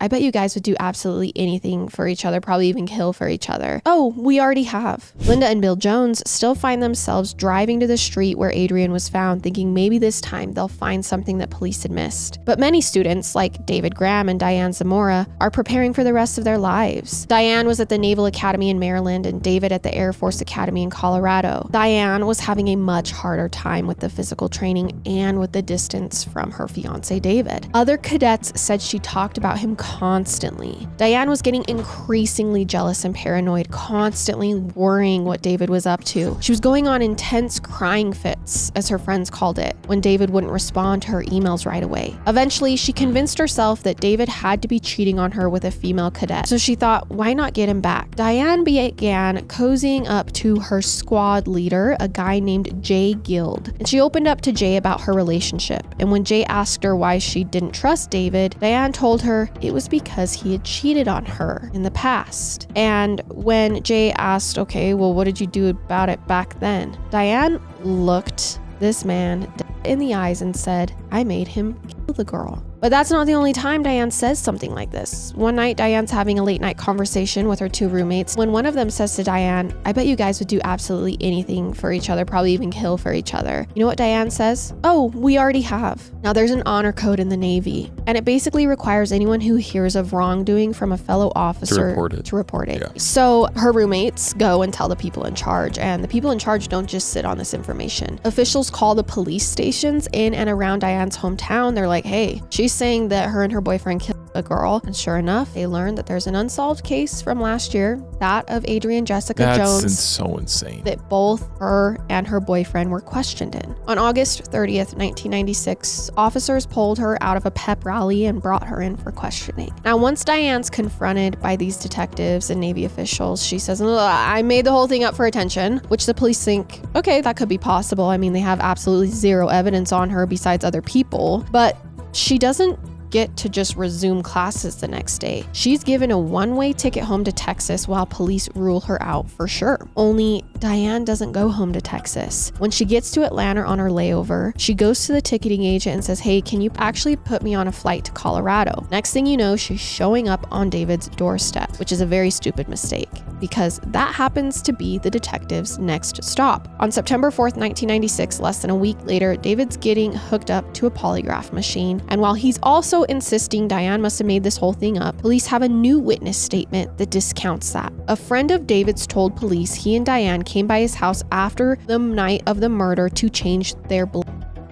I bet you guys would do absolutely anything for each other, probably even kill for each other. Oh, we already have. Linda and Bill Jones still find themselves driving to the street where Adrian was found, thinking maybe this time they'll find something that police had missed. But many students, like David Graham and Diane Zamora, are preparing for the rest of their lives. Diane was at the Naval Academy in Maryland and David at the Air Force Academy in Colorado. Diane was having a much harder time with the physical training and with the distance from her fiance David. Other cadets said she talked about him constantly. Diane was getting increasingly jealous and paranoid, constantly worrying what David was up to. She was going on intense crying fits, as her friends called it, when David wouldn't respond to her emails right away. Eventually, she convinced herself that David had to be cheating on her with a female cadet, so she thought, why not get him back? Diane began cozying up to her squad leader, a guy named Jay Guild, and she opened up to Jay about her relationship. And when Jay asked her why she didn't trust David, Diane told her it was because he had cheated on her in the past. And when Jay asked, okay, well, what did you do about it back then? Diane looked this man in the eyes and said, I made him kill the girl. But that's not the only time Diane says something like this. One night, Diane's having a late night conversation with her two roommates when one of them says to Diane, I bet you guys would do absolutely anything for each other, probably even kill for each other. You know what Diane says? Oh, we already have. Now there's an honor code in the Navy, and it basically requires anyone who hears of wrongdoing from a fellow officer to report it. Yeah. So her roommates go and tell the people in charge, and the people in charge don't just sit on this information. Officials call the police stations in and around Diane's hometown. They're like, hey, she's saying that her and her boyfriend killed a girl. And sure enough, they learned that there's an unsolved case from last year, that of Adrian Jessica Jones. That's so insane. That both her and her boyfriend were questioned in. On August 30th, 1996, officers pulled her out of a pep rally and brought her in for questioning. Now, once Diane's confronted by these detectives and Navy officials, she says, I made the whole thing up for attention, which the police think, okay, that could be possible. I mean, they have absolutely zero evidence on her besides other people, but she doesn't get to just resume classes the next day. She's given a one-way ticket home to Texas while police rule her out for sure. Only Diane doesn't go home to Texas. When she gets to Atlanta on her layover, she goes to the ticketing agent and says, hey, can you actually put me on a flight to Colorado? Next thing you know, she's showing up on David's doorstep, which is a very stupid mistake because that happens to be the detective's next stop. On September 4th, 1996, less than a week later, David's getting hooked up to a polygraph machine. And while he's also insisting Diane must have made this whole thing up, police have a new witness statement that discounts that. A friend of David's told police he and Diane came by his house after the night of the murder to change their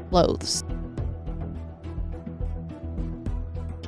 clothes.